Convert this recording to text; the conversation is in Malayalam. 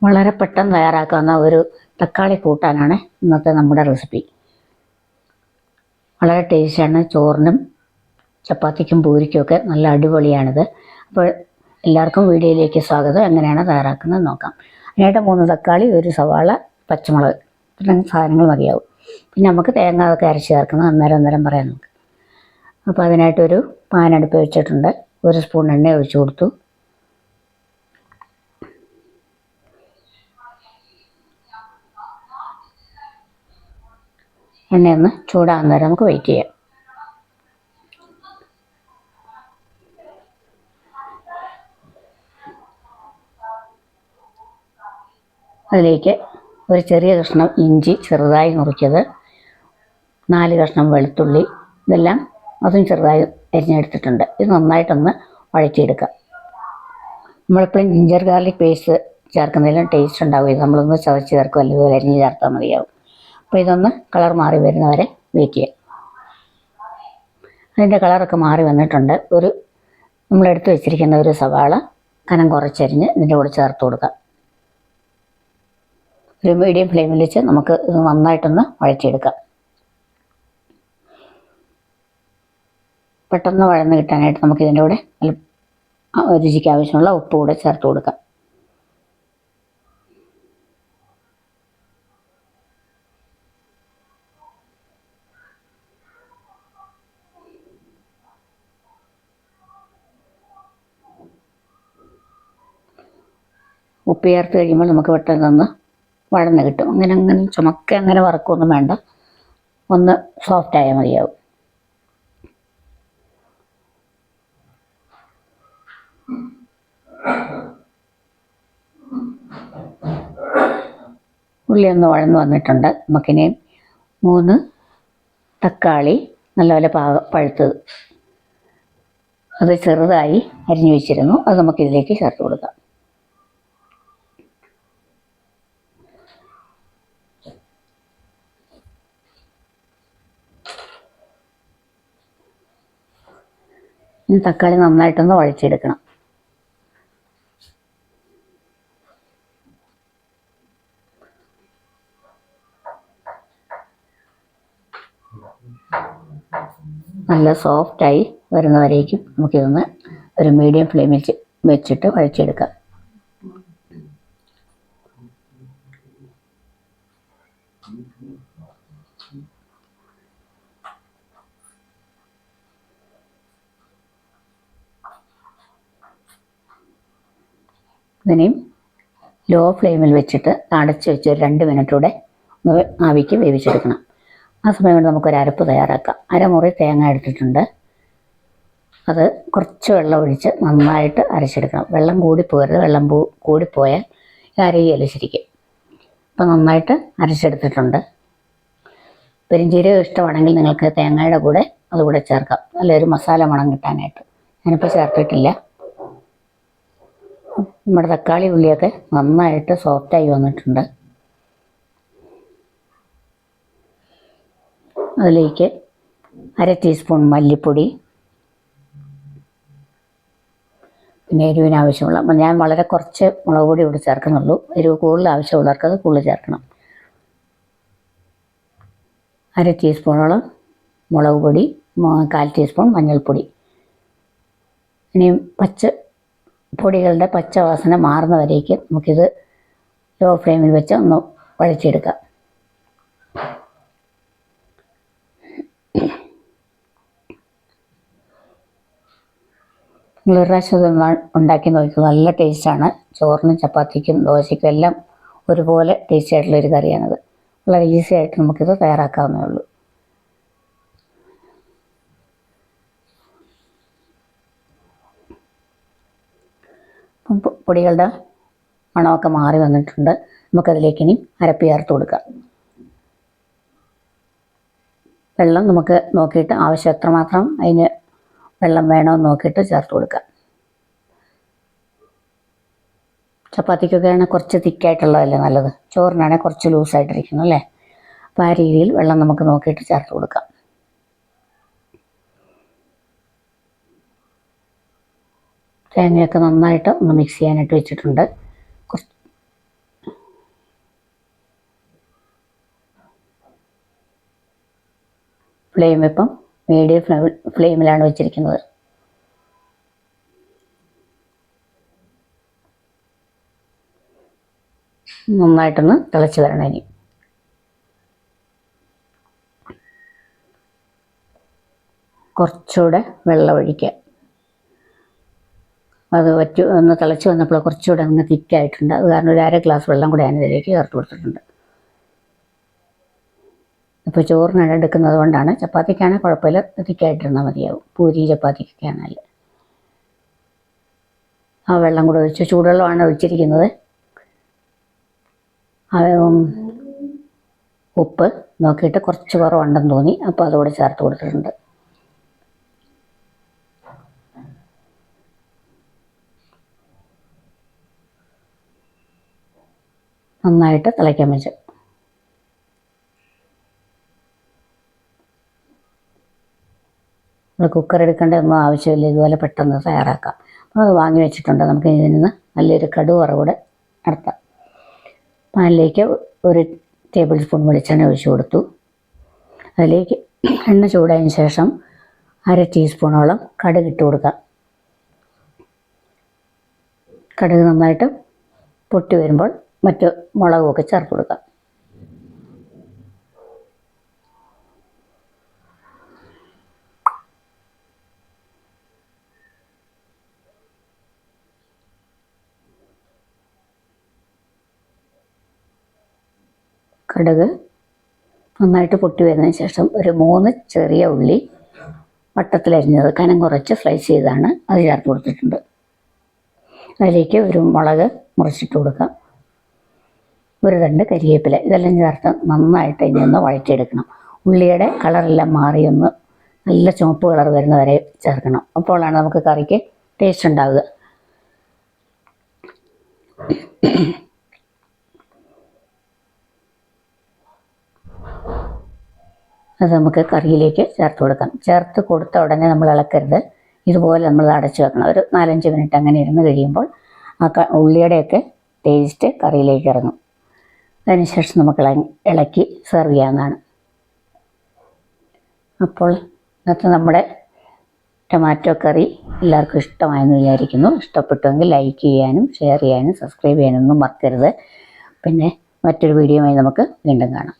വളരെ പെട്ടെന്ന് തയ്യാറാക്കാവുന്ന ഒരു തക്കാളി കൂട്ടാനാണ് ഇന്നത്തെ നമ്മുടെ റെസിപ്പി. വളരെ ടേസ്റ്റാണ്. ചോറിനും ചപ്പാത്തിക്കും പൂരിക്കുമൊക്കെ നല്ല അടിപൊളിയാണിത്. അപ്പോൾ എല്ലാവർക്കും വീഡിയോയിലേക്ക് സ്വാഗതം. എങ്ങനെയാണ് തയ്യാറാക്കുന്നത് നോക്കാം. അതിനായിട്ട് 3 തക്കാളി, 1 സവാള, പച്ചമുളക്, ഇത്രയും സാധനങ്ങൾ മതിയാവും. പിന്നെ നമുക്ക് തേങ്ങ അതൊക്കെ അരച്ച് ചേർക്കുന്നത് അന്നേരം പറയാം നമുക്ക്. അപ്പോൾ അതിനായിട്ടൊരു പാൻ അടുപ്പ് വെച്ചിട്ടുണ്ട്. 1 സ്പൂൺ എണ്ണ ഒഴിച്ചു കൊടുത്തു. എണ്ണയൊന്ന് ചൂടാകുന്നവരെ നമുക്ക് വെയിറ്റ് ചെയ്യാം. അതിലേക്ക് ഒരു ചെറിയ കഷ്ണം ഇഞ്ചി ചെറുതായി നുറുക്കിയത്, 4 കഷ്ണം വെളുത്തുള്ളി, ഇതെല്ലാം അതും ചെറുതായി അരിഞ്ഞെടുത്തിട്ടുണ്ട്. ഇത് നന്നായിട്ടൊന്ന് വഴറ്റിയെടുക്കാം. നമ്മളെപ്പോഴും ജിഞ്ചർ ഗാർലിക് പേസ്റ്റ് ചേർക്കുന്നതിലും ടേസ്റ്റ് ഉണ്ടാവും. ഇത് നമ്മളൊന്ന് ചതച്ച് ചേർക്കും, അല്ലെങ്കിൽ ഇതുപോലെ അരിഞ്ഞ് ചേർത്താൽ മതിയാവും. അപ്പോൾ ഇതൊന്ന് കളർ മാറി വരുന്നവരെ വെയിറ്റ് ചെയ്യാം. അതിൻ്റെ കളറൊക്കെ മാറി വന്നിട്ടുണ്ട്. നമ്മളെടുത്ത് വെച്ചിരിക്കുന്ന ഒരു സവാള കനം കുറച്ചരിഞ്ഞ് ഇതിൻ്റെ കൂടെ ചേർത്ത് കൊടുക്കാം. ഒരു മീഡിയം ഫ്ലെയിമിൽ വെച്ച് നമുക്ക് ഇത് നന്നായിട്ടൊന്ന് വഴറ്റിയെടുക്കാം. പെട്ടെന്ന് വഴന്ന് കിട്ടാനായിട്ട് നമുക്കിതിൻ്റെ കൂടെ രുചിക്ക് ആവശ്യമുള്ള ഉപ്പ് കൂടെ ചേർത്ത് കൊടുക്കാം. ഉപ്പ് ചേർത്ത് കഴിയുമ്പോൾ നമുക്ക് പെട്ടെന്ന് വഴന്ന് കിട്ടും. അങ്ങനെ ചുമക്കെ അങ്ങനെ വറക്കൊന്നും വേണ്ട, ഒന്ന് സോഫ്റ്റായാൽ മതിയാവും. ഉള്ളി ഒന്ന് വഴന്ന് വന്നിട്ടുണ്ട്. നമുക്കിനി 3 തക്കാളി നല്ലപോലെ പഴുത്തത്, അത് ചെറുതായി അരിഞ്ഞു വെച്ചിരുന്നു, അത് നമുക്കിതിലേക്ക് ചേർത്ത് കൊടുക്കാം. ഇനി തക്കാളി നന്നായിട്ടൊന്ന് വഴച്ചെടുക്കണം. നല്ല സോഫ്റ്റായി വരുന്നവരേക്കും നമുക്കിതൊന്ന് ഒരു മീഡിയം ഫ്ലെയിമിൽ വെച്ചിട്ട് വഴച്ചെടുക്കാം. ഇതിനെയും ലോ ഫ്ലെയിമിൽ വെച്ചിട്ട് അടച്ച് വെച്ച് ഒരു 2 മിനിറ്റ് കൂടെ ആവിക്ക് വേവിച്ചെടുക്കണം. ആ സമയം കൊണ്ട് നമുക്കൊരു അരപ്പ് തയ്യാറാക്കാം. അരമുറി തേങ്ങ എടുത്തിട്ടുണ്ട്. അത് കുറച്ച് വെള്ളം ഒഴിച്ച് നന്നായിട്ട് അരച്ചെടുക്കണം. വെള്ളം കൂടിപ്പോകരുത്. വെള്ളം കൂടിപ്പോയാൽ അരയില്ല ശരിക്കും. അപ്പം നന്നായിട്ട് അരച്ചെടുത്തിട്ടുണ്ട്. പെരിഞ്ചീരകം ഇഷ്ടമാണെങ്കിൽ നിങ്ങൾക്ക് തേങ്ങയുടെ കൂടെ അതുകൂടെ ചേർക്കാം, നല്ലൊരു മസാല മണം കിട്ടാനായിട്ട്. ഞാനിപ്പോൾ ചേർത്തിട്ടില്ല. നമ്മുടെ തക്കാളി ഉള്ളിയൊക്കെ നന്നായിട്ട് സോഫ്റ്റായി വന്നിട്ടുണ്ട്. അതിലേക്ക് 1/2 ടീസ്പൂൺ മല്ലിപ്പൊടി, പിന്നെ എരിവിന് ആവശ്യമുള്ള, ഞാൻ വളരെ കുറച്ച് മുളക് പൊടി ഇവിടെ ചേർക്കുന്നുള്ളൂ. എരിവ് കൂടുതൽ ആവശ്യമുള്ളവർക്ക് അത് കൂടുതൽ ചേർക്കണം. 1/2 ടീസ്പൂണോളം മുളക് പൊടി, 1/4 ടീസ്പൂൺ മഞ്ഞൾപ്പൊടി. ഇനിയും പൊടികളുടെ പച്ചവാസന മാറുന്നവരേക്ക് നമുക്കിത് ലോ ഫ്ലെയിമിൽ വെച്ച് ഒന്ന് വഴച്ചെടുക്കാം. നിങ്ങളൊരു പ്രാവശ്യം ഇത് ഉണ്ടാക്കി നോക്കുക. നല്ല ടേസ്റ്റാണ്. ചോറിനും ചപ്പാത്തിക്കും ദോശയ്ക്കും എല്ലാം ഒരുപോലെ ടേസ്റ്റി ആയിട്ടുള്ളൊരു കറിയാണിത്. വളരെ ഈസി ആയിട്ട് നമുക്കിത് തയ്യാറാക്കാവുന്നേ ഉള്ളൂ. പൊടികളുടെ മണമൊക്കെ മാറി വന്നിട്ടുണ്ട്. നമുക്കതിലേക്ക് ഇനി അരപ്പ് ചേർത്ത് കൊടുക്കാം. വെള്ളം നമുക്ക് നോക്കിയിട്ട് ആവശ്യം എത്രമാത്രം അതിന് വെള്ളം വേണമെന്ന് നോക്കിയിട്ട് ചേർത്ത് കൊടുക്കാം. ചപ്പാത്തിക്കൊക്കെ ആണെങ്കിൽ കുറച്ച് തിക്കായിട്ടുള്ളതല്ലേ നല്ലത്. ചോറിനാണെങ്കിൽ കുറച്ച് ലൂസായിട്ടിരിക്കുന്നു അല്ലേ. അപ്പോൾ ആ രീതിയിൽ വെള്ളം നമുക്ക് നോക്കിയിട്ട് ചേർത്ത് കൊടുക്കാം. തേങ്ങയൊക്കെ നന്നായിട്ട് ഒന്ന് മിക്സ് ചെയ്യാനായിട്ട് വെച്ചിട്ടുണ്ട്. ഫ്ലെയിം ഇപ്പം മീഡിയം ഫ്ലെയിമിലാണ് വെച്ചിരിക്കുന്നത്. നന്നായിട്ടൊന്ന് തിളച്ച് വരണം. ഇനി കുറച്ചുകൂടെ വെള്ളം ഒഴിക്കുക. അത് ഒന്ന് തിളച്ച് വന്നപ്പോൾ കുറച്ചുകൂടെ ഒന്ന് തിക്കായിട്ടുണ്ട്. അത് കാരണം ഒരു 1/2 ഗ്ലാസ് വെള്ളം കൂടെ ഞാൻ ഇതിലേക്ക് ചേർത്ത് കൊടുത്തിട്ടുണ്ട്. ഇപ്പോൾ ചോറിനാണ് എടുക്കുന്നത് കൊണ്ടാണ്. ചപ്പാത്തിക്കാണെങ്കിൽ കുഴപ്പമില്ല, തിക്കായിട്ടിരുന്നാൽ മതിയാവും. പൂരി ചപ്പാത്തിക്കൊക്കെ ആണെങ്കിൽ ആ വെള്ളം കൂടെ ഒഴിച്ച്, ചൂടുവെള്ളമാണ് ഒഴിച്ചിരിക്കുന്നത്. ഉപ്പ് നോക്കിയിട്ട് കുറച്ച് കുറവുണ്ടെന്ന് തോന്നി, അപ്പോൾ അതുകൂടെ ചേർത്ത് കൊടുത്തിട്ടുണ്ട്. നന്നായിട്ട് തിളയ്ക്കാൻ വെച്ചു. കുക്കർ എടുക്കേണ്ട ഒന്നും ആവശ്യമില്ല, ഇതുപോലെ പെട്ടെന്ന് തയ്യാറാക്കാം. അപ്പോൾ അത് വാങ്ങി വെച്ചിട്ടുണ്ട്. നമുക്ക് ഇതിൽ നിന്ന് നല്ലൊരു കടുവറ കൂടെ നടത്താം. പാനിലേക്ക് 1 ടേബിൾ സ്പൂൺ വെളിച്ചെണ്ണ ഒഴിച്ചു കൊടുത്തു. അതിലേക്ക് എണ്ണ ചൂടായതിന് ശേഷം 1/2 ടീസ്പൂണോളം കടുക് ഇട്ട് കൊടുക്കാം. കടുക് നന്നായിട്ട് പൊട്ടി വരുമ്പോൾ മറ്റ് മുളകുമൊക്കെ ചേർത്ത് കൊടുക്കാം. കടുക് നന്നായിട്ട് പൊട്ടി വരുന്നതിന് ശേഷം ഒരു 3 ചെറിയ ഉള്ളി വട്ടത്തിലരിഞ്ഞത് കനം കുറച്ച് സ്ലൈസ് ചെയ്താണ് അത് ചേർത്ത് കൊടുത്തിട്ടുണ്ട്. അതിലേക്ക് ഒരു മുളക് മുറിച്ചിട്ട് കൊടുക്കാം. ഒരു തണ്ട് കരിവേപ്പില, ഇതെല്ലാം ചേർത്ത് നന്നായിട്ട് ഇനി ഒന്ന് വഴറ്റിയെടുക്കണം. ഉള്ളിയുടെ കളറെല്ലാം മാറിയൊന്ന് നല്ല ചുവപ്പ് കളർ വരുന്ന വരെ ചേർക്കണം. അപ്പോഴാണ് നമുക്ക് കറിക്ക് ടേസ്റ്റ് ഉണ്ടാവുക. അത് നമുക്ക് കറിയിലേക്ക് ചേർത്ത് കൊടുക്കാം. ചേർത്ത് കൊടുത്ത ഉടനെ നമ്മൾ ഇളക്കരുത്. ഇതുപോലെ നമ്മൾ അടച്ചു വെക്കണം. ഒരു 4-5 മിനിറ്റ് അങ്ങനെ ഇരുന്ന് കഴിയുമ്പോൾ ആ ഉള്ളിയുടെയൊക്കെ ടേസ്റ്റ് കറിയിലേക്ക് ഇറങ്ങും. അതിനുശേഷം നമുക്ക് ഇളക്കി സെർവ് ചെയ്യാവുന്നതാണ്. അപ്പോൾ ഇന്നത്തെ നമ്മുടെ ടൊമാറ്റോ കറി എല്ലാവർക്കും ഇഷ്ടമായെന്ന് വിചാരിക്കുന്നു. ഇഷ്ടപ്പെട്ടുവെങ്കിൽ ലൈക്ക് ചെയ്യാനും ഷെയർ ചെയ്യാനും സബ്സ്ക്രൈബ് ചെയ്യാനൊന്നും മറക്കരുത്. പിന്നെ മറ്റൊരു വീഡിയോയുമായി നമുക്ക് വീണ്ടും കാണാം.